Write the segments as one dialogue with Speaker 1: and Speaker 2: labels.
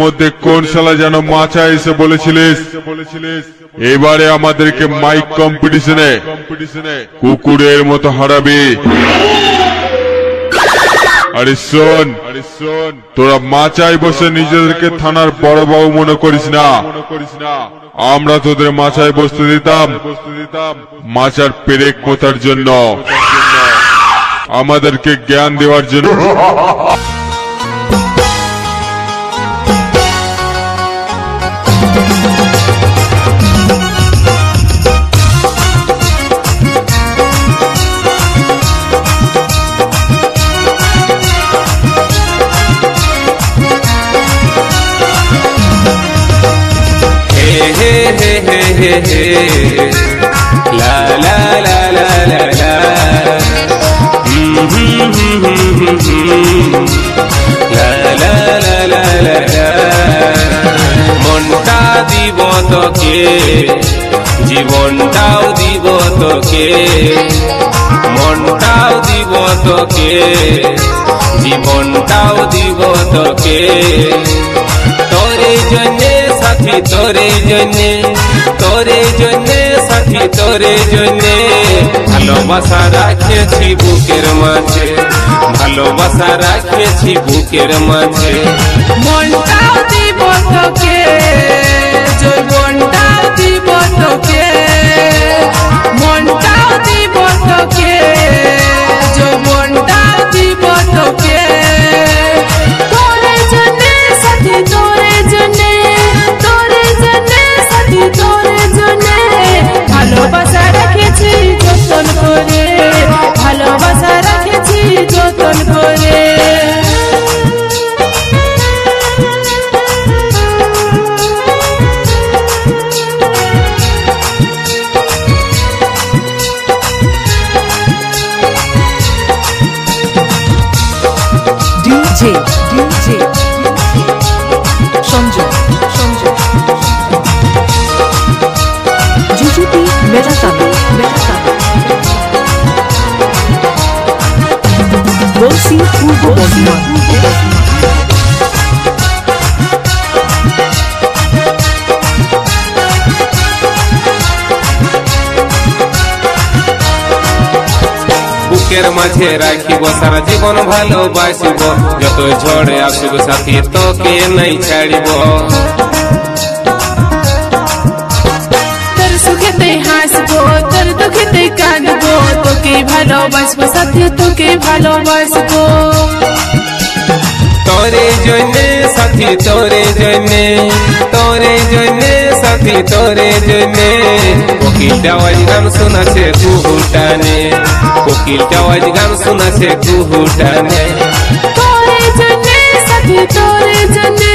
Speaker 1: মধ্যে কোন শালা যেন মাচা এসে বলেছিলিস এবারে আমাদেরকে মাইক কম্পিটিশনে কুকুরের মতো হারাবি। আরে শোন, তোরা মাচায় বসে নিজেদেরকে থানার বড় বাবু মনে করিস না। আমরা তোদের মাচায় বসতে দিতাম মাচার পেরেক পোতার জন্য, আমাদেরকে জ্ঞান দেওয়ার জন্য।
Speaker 2: La la la la la la la la la la la la মনটা দিব তোকে জীবনটাও দিব তোকে, মনটাও দিব তোকে জীবনটাও দিব তোকে, তোরে জন্যে সাথী তোরে জন্যে, তোরে জন্যে সাথী তোরে জন্যে, ভালোবাসা রাখেছি বুকের মাঝে, ভালোবাসা রাখেছি বুকের মাঝে।
Speaker 3: মনটাও দিব তোকে জীবনটাও দিব তোকে, মনটাও দিব তোকে জীবনটাও দিব তোকে, তোরে জন্যে সাথী তোরে জন্যে, তোরে জন্যে সাথী তোরে জন্যে, ভালোবাসা রেখেছি যতন করে, ভালোবাসা রেখেছি যতন করে। DJ Sanjay GGP Metatana Bolsi Purbo Bosman
Speaker 2: বুকের মাঝে রাখিব সারা জীবন ভালোবাসিব, যত ঝড়ে আসুক সাথী তোকে নাই ছাড়িব।
Speaker 3: তোর সুখেতে হাসবো তোর দুঃখেতে কাঁদবো, তোকে ভালোবাসবো সাথী তোকে ভালোবাসবো।
Speaker 2: তোরে জন্যে সাথী তোরে জন্যে, তোরে জন্যে সাথী তোরে জন্যে, কোকিলটা আওয়াজ গান শোনাছে কুহুটানে, কোকিলটা আওয়াজ গান শোনাছে কুহুটানে।
Speaker 3: তোরে জন্যে সাথী তোরে জন্যে,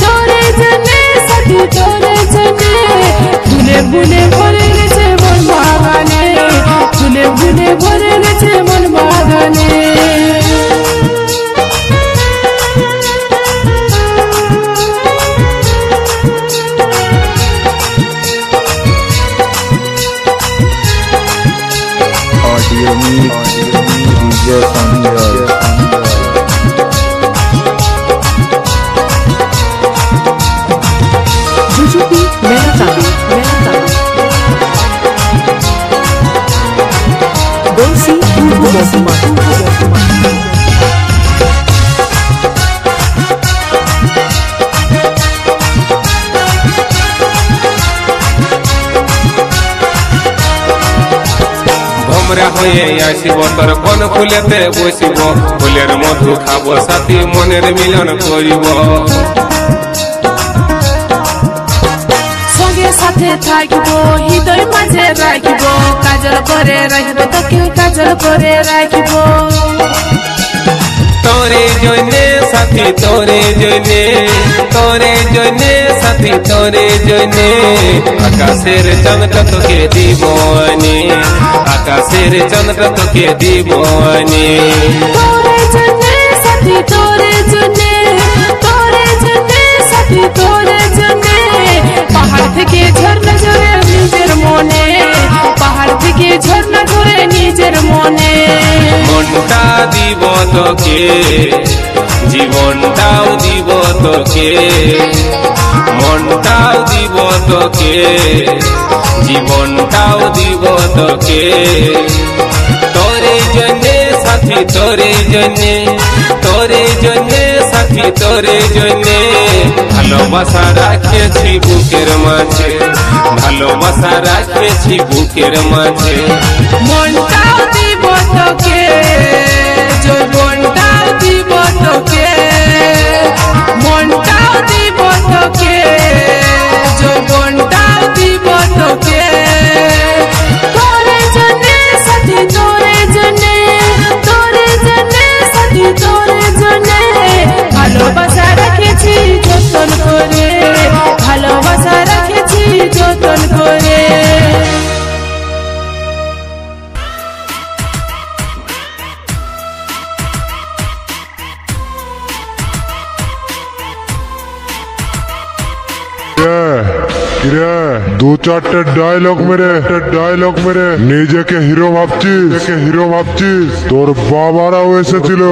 Speaker 3: তোরে জন্যে সাথী তোরে জন্যে, ফুলে ফুলে ভরে গেছে মন বাগানে, ফুলে ফুলে ভরে গেছে মন বাগানে।
Speaker 4: DJ Sanjay
Speaker 3: GGP Metatana Bolsi Purbo Bosman
Speaker 2: ভমরা হয়ে আসিব তোর কোন ফুলেতে বসিব, ফুলের মধু খাব সাথী মনের মিলন করিব।
Speaker 3: সঙ্গে সাথে থাকিব হৃদয় মাঝে রাখিব, কাজল করে রাখিব তোকে কাজল করে রাখিব।
Speaker 2: তোরে জন্যে সাথী তোরে জন্যে, তোরে জন্যে সাথী তোরে জন্যে, আকাশের চন্দ্র তোকে দিব আনি, আকাশের চন্দ্র তোকে দিব আনি।
Speaker 3: তোরে জন্যে সাথী তোরে জন্যে, তোরে জন্যে সাথী তোরে জন্যে, পাহাড় থেকে ঝর্ণা ঝরে নিজের মনে, পাহাড় থেকে ঝর্ণা
Speaker 2: তোকে, জীবনটাও দিব তোকে, মনটাও দিব তোকে, জীবনটাও দিব তোকে। তোরে জন্যে সাথী, তোরে জন্যে, তোরে জন্যে সাথী, তোরে জন্যে ভালোবাসা রাখেছি বুকের মাঝে, ভালোবাসা রাখেছি বুকের মাঝে।
Speaker 3: মনটাও দিব তোকে, যৌবনটাও দিব তোকে, মনটাও দিব তোকে, যৌবনটাও দিব তোকে। তোরে জন্যে সাথী, তোরে জন্যে, তোরে জন্যে সাথী, তোরে জন্যে ভালোবাসা রাখেছি যতন করে, ভালোবাসা রাখেছি যতন করে।
Speaker 1: দু চারটে ডায়লগ মেরে নিজেকে হিরো ভাবছিস, তোর বাবারাও এসেছিল,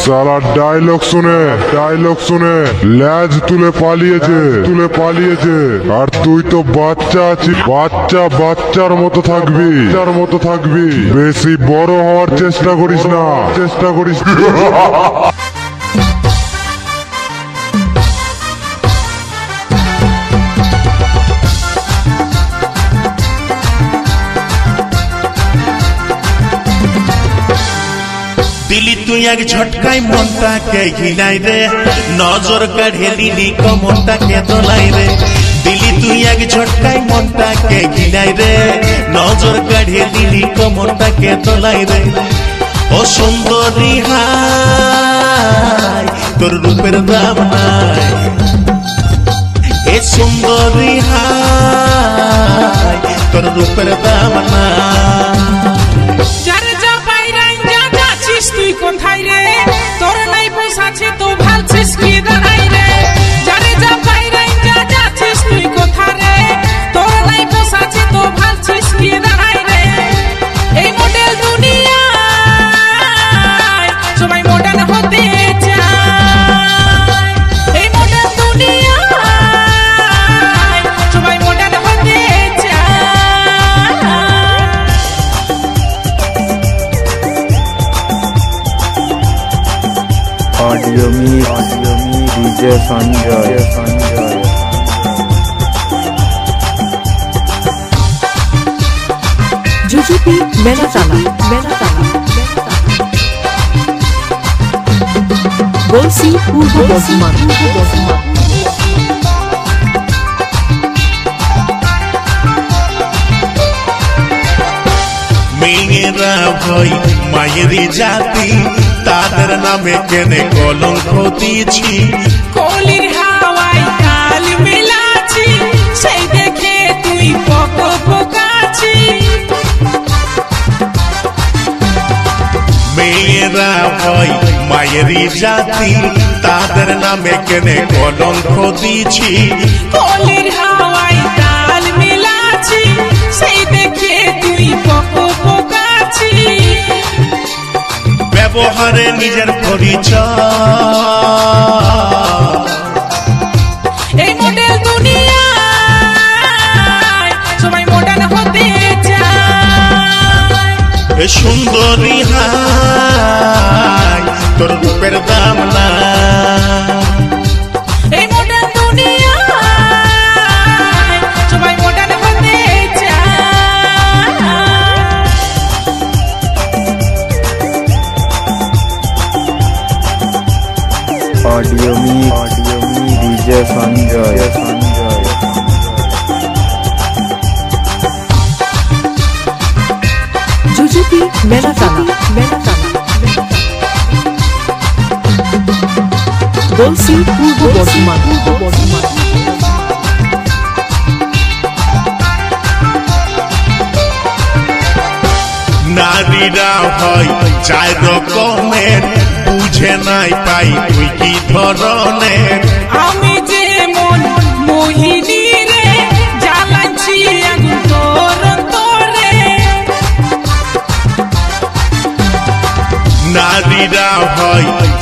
Speaker 1: সারা ডায়লগ শুনে ল্যাজ তুলে পালিয়েছে, আর তুই তো বাচ্চা আছিস, বাচ্চার মতো থাকবি, বেশি বড় হওয়ার চেষ্টা করিস না।
Speaker 5: दिली तू एक झटकाई मनटा के हिलाई रे, नजर काढ़े दिली कमरटा के दोलाई रे। दिली तू एक झटकाई मनटा के हिलाई रे, नजर काढ़े दिली कमरटा के दोलाई रे। ओ सुंदरी हाय तोर रूपेर दाम नाई, ए सुंदरी हाय तोर रूपेर दाम नाई।
Speaker 3: তুই কোথায় রে, তোর নাই পৌঁছাছে তো ভালছিস কি দাঁড়াই রে, জানে যা বাইরাই যা যাচ্ছিস তুই কোথায় রে, তোর নাই পৌঁছাছে তো ভালছিস কি দাঁড়াই রে। এই মডেল দুনিয়ায় সবাই মডেল হতে চায়, এই মডেল দুনিয়ায় সবাই মডেল হতে চায়।
Speaker 4: ऑडियो मी डीजे संजय।
Speaker 6: जुजुपी मेलाटाना বলছি পূর্ব বর্ধমান।
Speaker 5: মেয়েরা ভয় মায়েরই জাতি, তাদের নামে কেনে কলঙ্ক দিয়েছি।
Speaker 3: কলির হাওয়ায় কাল মিলাছি, সেই দেখে তুই পকাছি।
Speaker 5: মেয়েরা ভয় মায়েরই জাতি, তাদের নামে কেনে কলঙ্ক দিয়েছি।
Speaker 3: কলির হাওয়ায় কাল মিলাছি, সেই দেখে তুই পকাছি।
Speaker 5: ব্যবহারে নিজের পরিচয়,
Speaker 3: এই মডেল দুনিয়ায় সবাই মডেল হতে চায়।
Speaker 5: এ সুন্দরী হাই তোর রূপের দাম না,
Speaker 3: এই মডেল দুনিয়ায় সবাই মডেল হতে চায়।
Speaker 4: ऑडियो मी डीजे संजय।
Speaker 6: जुजुपी मेलाटाना বলছি পূর্ব বর্ধমান।
Speaker 5: নারীরা হয় চার রকমের, বুঝে নাই পাই তুই কি ধরনের।
Speaker 3: আমি যেমন মোহিনী রে, জ্বালাচ্ছি আগুন তোর অন্তরে।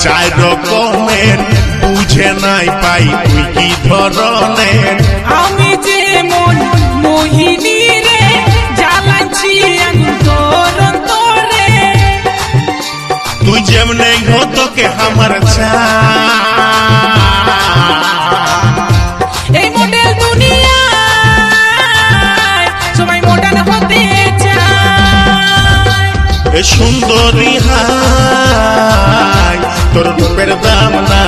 Speaker 5: চার রকমের বুঝে নাই পাই তুই কি ধরনের
Speaker 7: আমি যেমন মোহিনী রে জ্বালাচ্ছি আগুন তোর অন্তরে
Speaker 5: তুই যেমনে তোকে আমার
Speaker 7: এই মডেল দুনিয়ায় সবাই মডেল হতে চায়
Speaker 5: এ সুন্দরী হাই তোর রূপের দাম না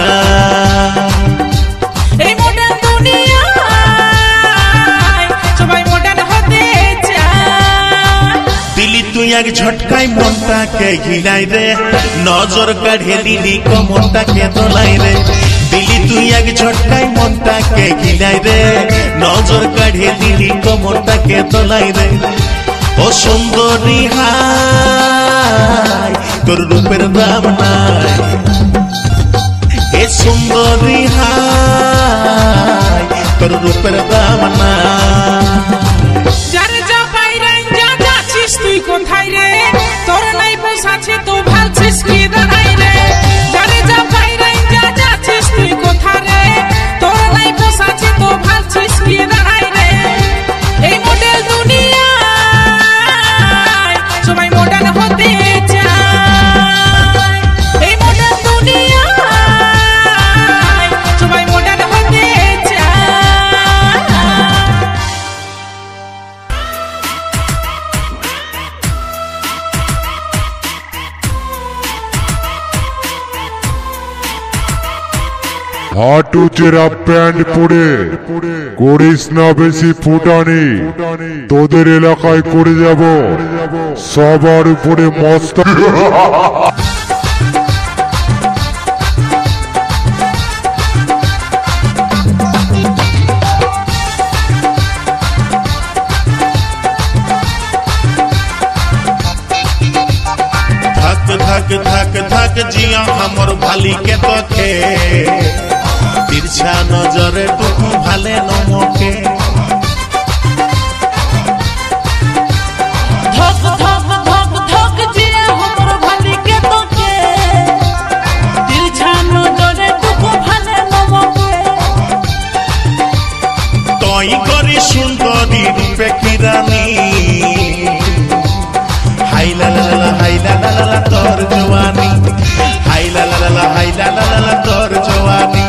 Speaker 7: এই মডেল দুনিয়ায় সবাই মডেল হতে চায়
Speaker 5: দিলি তুই এক ঝটকায় মনটাকে ঘিলাই রে নজর কাঢ়ে দিলি কমনটাকে দোলাই রে দিলি তুই এক ঝটকায় মনটাকে ঘিলাই রে নজর কাঢ়ে দিলি কমনটাকে দোলাই রে ও সুন্দরী হাই তোর রূপের দাম নাই এ সুন্দরী হাই তোর রূপের দাম নাই
Speaker 7: যারে যা পাইরে যা যাচ্ছিস তুই কোথায় রে তোর নাই বসাছে তো ভালছিস কি দাঁড়াই রে যারে যা পাইরে যা যাচ্ছিস তুই কোথায় রে তোর নাই বসাছে তো ভালছিস কি দাঁড়াই রে এই মডেল দুনিয়ায় সবাই মডেল হতে চায় এই মডেল দুনিয়ায় সবাই মডেল হতে চায়
Speaker 1: হাঁটু চেরা প্যান্ট পরে করিস না বেশি ফুটানি তোদের এলাকায় করে যাব সবার উপরে মস্ত
Speaker 5: धक धक धक जिया हमर भाली के तके तिरछा नजरे टुकु भाले नमके
Speaker 7: धक धक धक धक जिए हमर भाली के तके तिरछा नजरे टुकु भाले नमके
Speaker 5: तई करी सुंदरी रूपे किरानी हाय ला ला ला हाय ला ला ला तोर जवानी हाय ला ला ला हाय ला ला ला तोर जवानी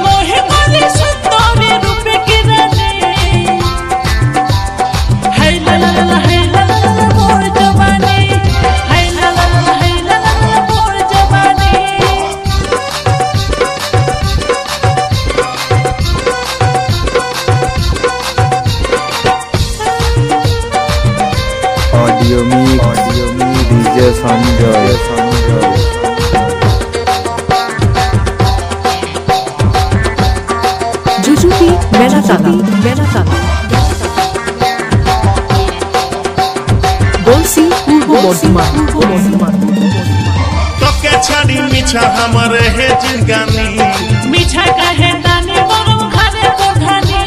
Speaker 7: मोहे माली सुंदरी रूपे किरानी हाय ला ला ला हाय ला ला ला मोर जवानी हाय ला ला ला हाय ला ला ला मोर जवानी
Speaker 4: ऑडियो मी डीजे संजय
Speaker 6: जुजुपी मेलाटाना বলছি পূর্ব বর্ধমান
Speaker 5: তোকে ছাড়ি মিছা আমার হে জিগানি
Speaker 7: মিঠা কাহে দানি গরম ঘরে কোঠানি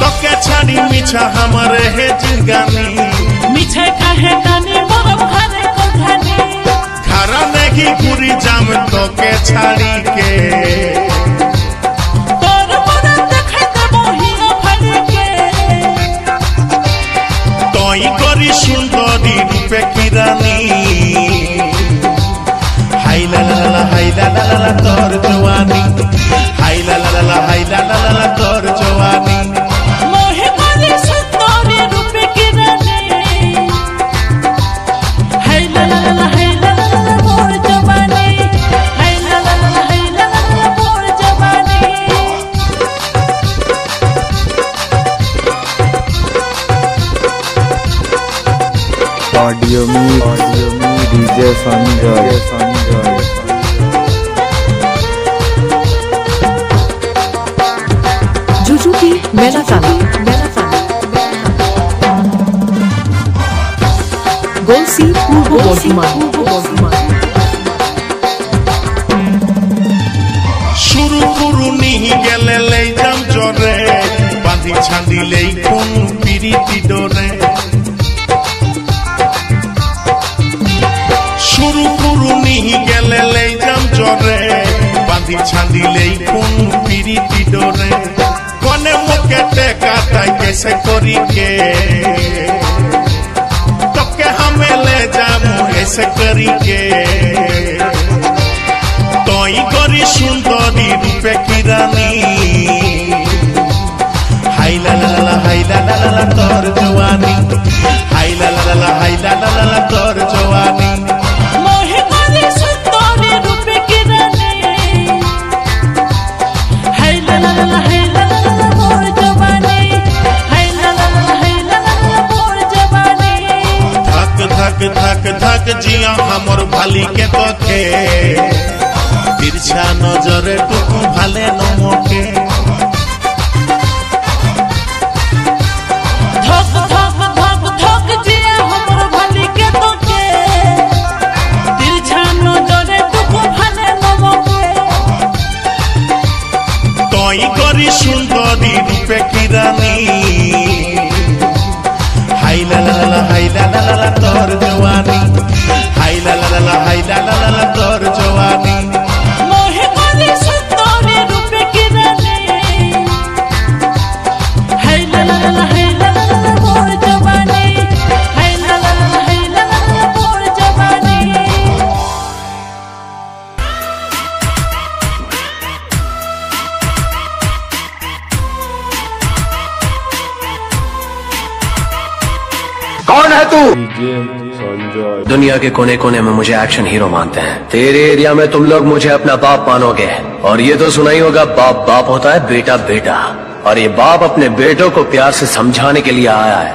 Speaker 5: তোকে ছাড়ি মিছা আমার হে জিগানি
Speaker 7: মিঠা কাহে দানি গরম ঘরে কোঠানি
Speaker 5: খারা নেহি পুরি জাম তোকে ছাড়ি কে
Speaker 7: তোর মনে দেখাইতে বহিয়া ফালিকে
Speaker 5: তই করি সুন্দরী রূপে কিরানি হাই লা লা লা হাই লা লা লা তোর জওয়ানি হাই লা লা লা হাই লা লা লা তোর জওয়ানি
Speaker 7: মোহে মালি সুন্দরী রূপে কিরানি হাই লা লা লা হাই লা লা লা মোর জবানি হাই লা লা লা হাই লা লা লা মোর জবানি
Speaker 4: ऑडियो मी डीजे संजय
Speaker 6: जुजुपी मेलाटाना বলছি পূর্ব বর্ধমান
Speaker 5: শুরু করুনি গেলে লেই যাম জরে বাঁধি ছাঁদিলেই কোন পিরিতি ডরে কুরু কুরু নিহি গেলে লেই যাম জরে বাঁধি ছাঁদিলেই কোন পিরিতি ডরে কনে মুখে টেকা তাই কেসে করি কে তোকে হামেলে যামু এসে করি কে তই করি সুন্দরী রূপে কিরানি হাইলা লালা হাইলা লালা তোর জওয়ানি হাইলা লালা হাইলা লালা তোর জওয়ানি
Speaker 3: মোহে করে সুন্দরী রূপে কিরানি হাইলা লালা হাইলা লালা মোর জবানি হাইলা লালা মোর জবানি
Speaker 5: धक धक धक धक जिया हमर भाली के तोखे तिरछा नजरे टुकु भाले नमके
Speaker 3: धक धक धक धक जिया हमर भाली के तोखे तिरछा नजरे टुकु भाले नमके
Speaker 5: तई करी सुंदरी रूपे किरानी हाइला लाला तोर जवानी हाइला लाला तोर जवानी
Speaker 3: मोहे करे सुंदरी रूपे किरानी हाइला लाला मोर जवानी हाइला लाला मोर जवानी
Speaker 8: कौन है तू?
Speaker 4: डीजे संजय।
Speaker 8: दुनिया के कोने कोने में मुझे एक्शन हीरो मानते हैं। तेरे एरिया में तुम लोग मुझे अपना बाप मानोगे और ये तो सुना ही होगा, बाप बाप होता है, बेटा बेटा। और ये बाप अपने बेटों को प्यार से समझाने के लिए आया है।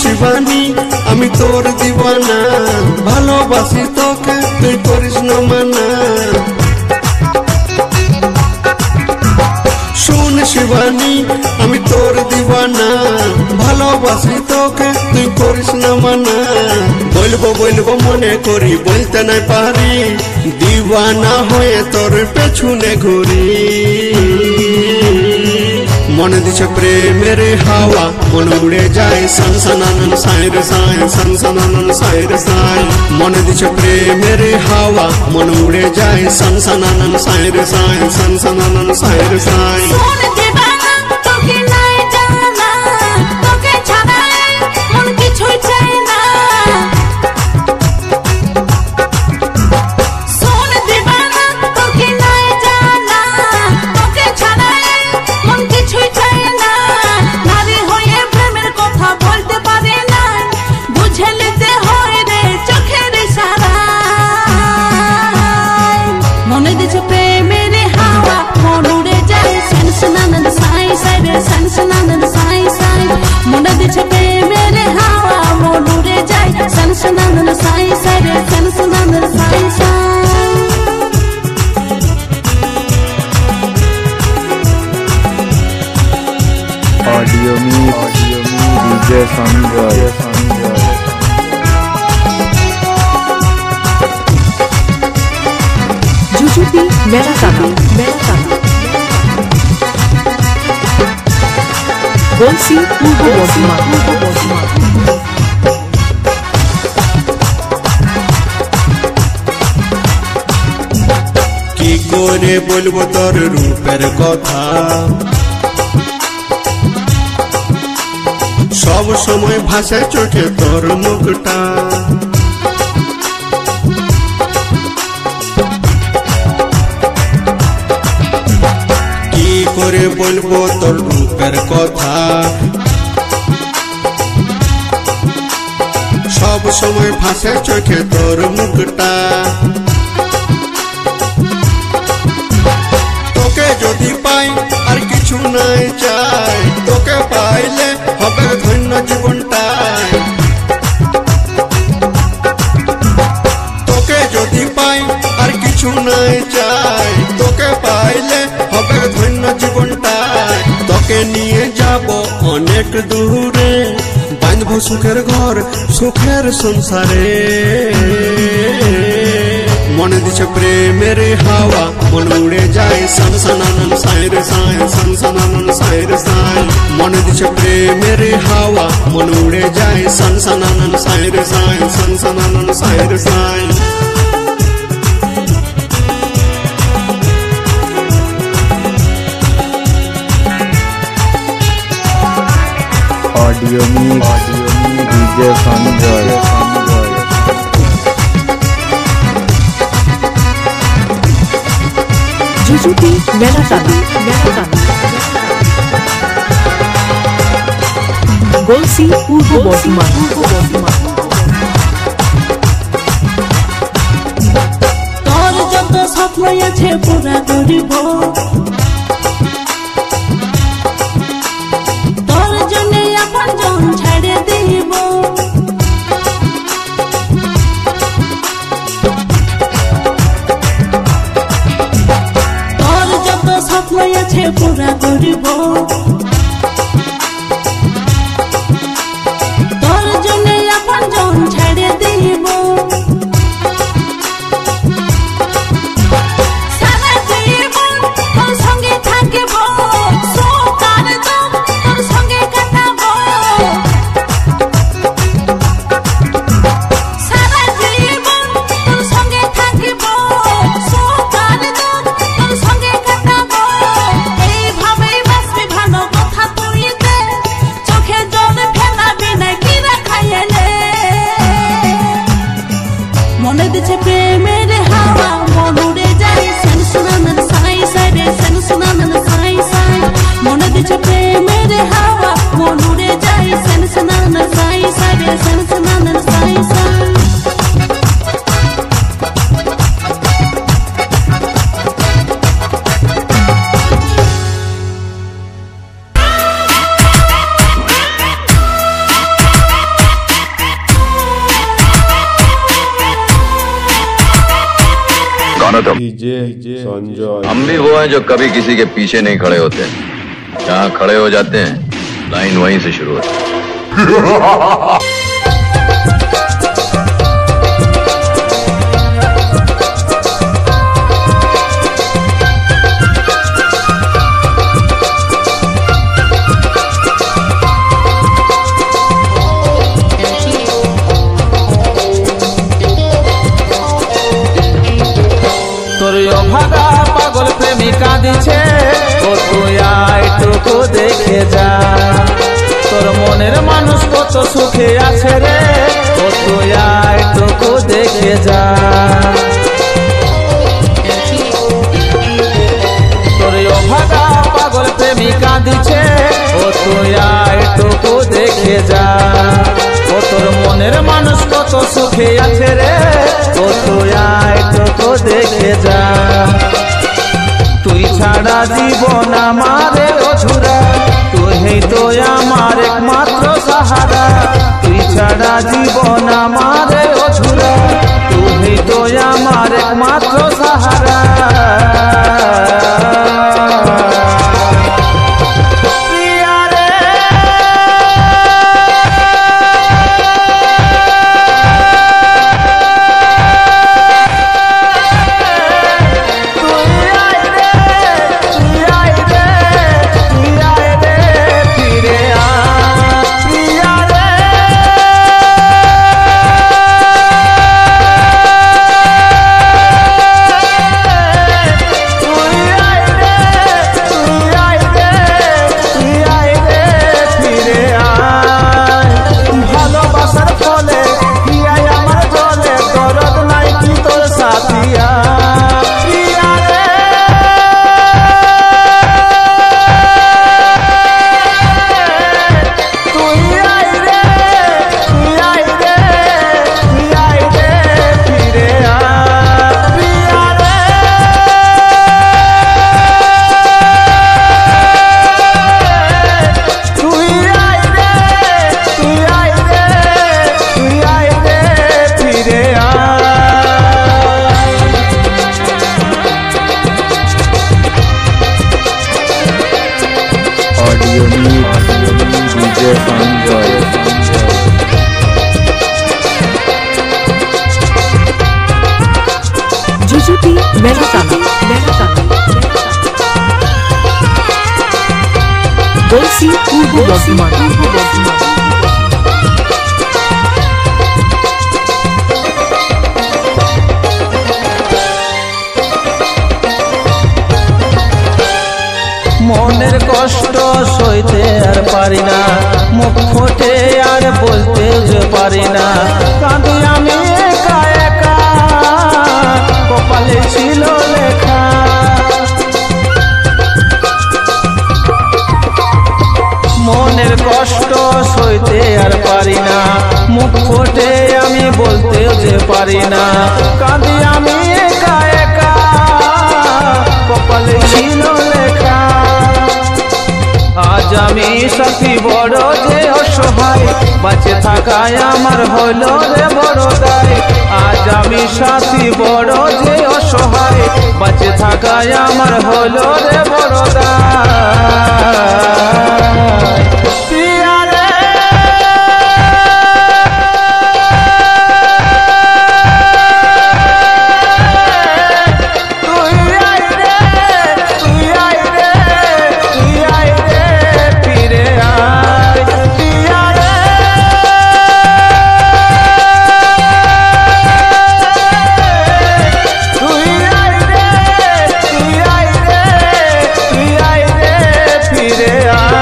Speaker 9: শিবানী আমি তোর দিবানা ভালোবাসি তোকে তুই করিস না মানা শুন শিবানী আমি তোর দিবানা ভালোবাসি তোকে তুই করিস না মানা বলবো বলবো মনে করি বলতে নাই পারি দিবানা হয়ে তোর পেছনে ঘুরি मन दिछ प्रेमेर हावा मन उड़े जाए सनसनानन सायर साय सनसनानन सायर साय मन दिछ प्रेमेर हावा मन उड़े जाए सनसनानन सायर साय सनसनानन सायर साय
Speaker 3: सोन दीवाना তোকে নাই জানা তোকে ছাড়া মন কিছুই চায় না সোন দীवाना তোকে নাই জানা তোকে ছাড়া মন কিছুই চায় না নারী হয়ে প্রেমের কথা বলতে পারে না বুঝে নিতে হয় রে চোখের ইশারা মনে দিছে প্রেমের হাওয়া মন উড়ে যায় সনসনানন সাই সাই রে সনসনানন সাই সাই মনে দিছে প্রেমের হাওয়া মন উড়ে যায় সনসনানন সাই সাই রে সনসনানন সাই সাই
Speaker 4: ऑडियो में डीजे संजय।
Speaker 6: जुजुबी मेरा काका गोलसी पूर्व बर्धमान
Speaker 9: কি করে বলবো তোর রূপের কথা সব সময় ভাসে চোখে তোর মুখটা কি করে বলবো তোর রূপের কথা সব সময় ভাসে চোখে তোর মুখটা তোকে যদি পাই আর কিছু নাই চাই তোকে পাইলে হবে ধন্য জীবনটাই তোকে যদি পাই আর কিছু নাই চাই তোকে পাইলে হবে ধন্য জীবনটাই তোকে নিয়ে যাব অনেক দূরে বাঁধবো সুখের ঘর সুখের সংসারে মনে দিছে প্রেমের হাওয়া মন উড়ে যায় সনসনানন সাইরে সাই সনসনানন সাইরে সাই মনে দিছে প্রেমের হাওয়া মন উড়ে যায় সনসনানন সাইরে সাই সনসনানন সাইরে সাই
Speaker 4: ऑडियो मिक्स डीजे संजय
Speaker 6: जुजुटी मेलाकाना गोलसी पूर्व बर्धमान
Speaker 3: তোর যত স্বপ্ন আছে পুরা করিব তোর জন্য আপন জন ছেড়ে দিব তোর যত স্বপ্ন আছে পুরা করিব তোর জন্য আপন জন ছেড়ে দিব সারা জীবন তোর সঙ্গে থাকিব সুখ আর দুঃখ তোর সঙ্গে কাটাবো সারা জীবন তোর সঙ্গে থাকিব সুখ আর দুঃখ তোর সঙ্গে কাটাবো এইভাবেই বাঁচবি ভালো কথা তুই দে চোখে জল ফেলাবি না কিরা খাইলে মনে দিছে প্রেমের হাওয়া মন উড়ে যায় সেন সুনানন সাই সাই রে সেন সুনানন সাই সাই মনে দিছে প্রেমের হাওয়া মন উড়ে যায় সেন সুনানন সাই সাই রে সেন সুনানন সাই সাই
Speaker 8: गौतम
Speaker 4: डीजे संजय
Speaker 8: हम भी वो हैं जो कभी किसी के पीछे नहीं खड़े होते जहाँ खड़े हो जाते हैं लाइन वहीं से शुरू होती है
Speaker 2: তোর অভাগা পাগল প্রেমিকা দিছে ও তুই আইটুকু দেখে যা তোর মনের মানুষ কত সুখে আছে রে ও তুই আইটুকু দেখে যা তোর অভাগা পাগল প্রেমিকা দিছে ও তুই আইটুকু দেখে যা ও তোর মনের মানুষ কত সুখে আছে রে ও তুই আইটুকু দেখে যা তুই ছাড়া জীবন আমারে অঝুরা তুই তো আমার একমাত্র সাহারা তুই ছাড়া জীবন আমারে অঝুরা তুই তো আমার একমাত্র সাহারা
Speaker 6: পূর্ব বর্ধমান।
Speaker 10: মনের কষ্ট সইতে আর পারি না, মুখ ফুটে আর বলতে যে পারি না, কাঁদি আমি একা একা, কপালে ছিল লেখা। মনের কষ্ট সইতে আর পারি না, মুখ ফুটে আমি বলতে যে পারি না, কাঁদি আমি একা একা, কপালে ছিল লেখা। আজ আমি সাথী বড় যে অসহায়, বাঁচে থাকায় আমার হলো রে বড় দায়। আজ আমি সাথী বড় যে অসহায়, বাঁচে থাকায় আমার হলো রে বড় দায়। প্রিয়া রে তুই আয় রে, তুই আয় রে, তুই আয় রে, ফিরে আয়। প্রিয়া রে তুই আয় রে, তুই আয় রে, তুই আয় রে, ফিরে আয়।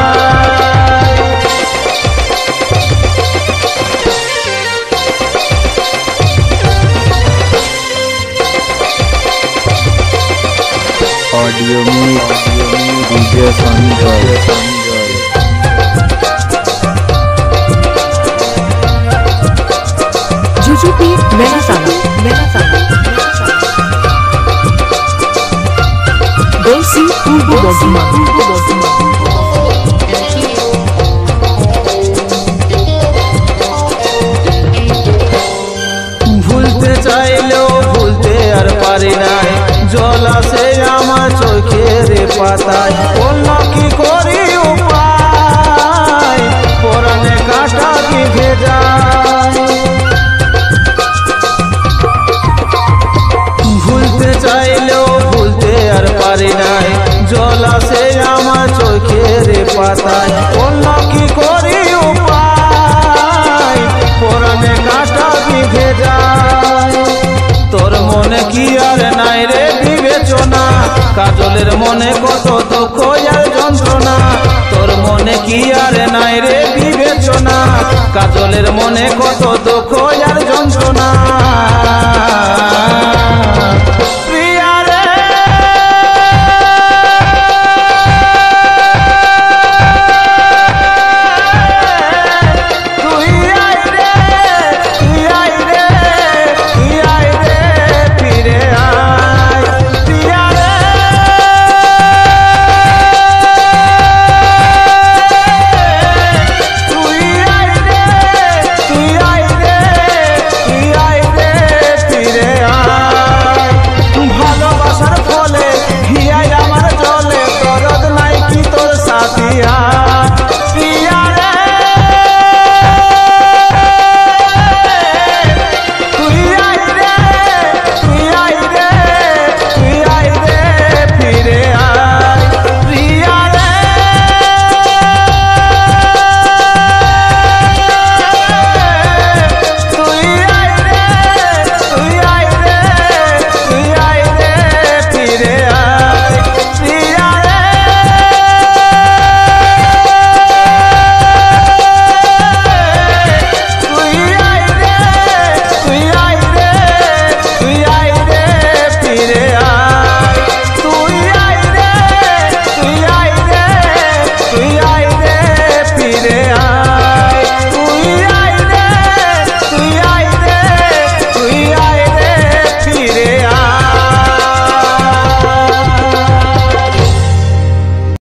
Speaker 4: Audio mix DJ Sanjay.
Speaker 6: जुजुपी मेहसाना गौसी पूर्व बर्धमान।
Speaker 10: ভুলতে চাইলেও ভুলতে আর পারি নাই, জল আসে আমার চোখের পাতায়, অন্য কি করি উপায়, পরানে কাটা বিঁধে যায়। ভুলতে চাইলেও ভুলতে আর পারি নাই, জল আসে আমার চোখের পাতায়, অন্য কি করি উপায়, পরানে কাটা বিঁধে যায়। তোর মনে কি আর নাই রে বিবেচনা, কাজলের মনে কত দুঃখ আর যন্ত্রণা। তোর মনে কি আর নাই রে বিবেচনা, কাজলের মনে কত দুঃখ আর যন্ত্রণা।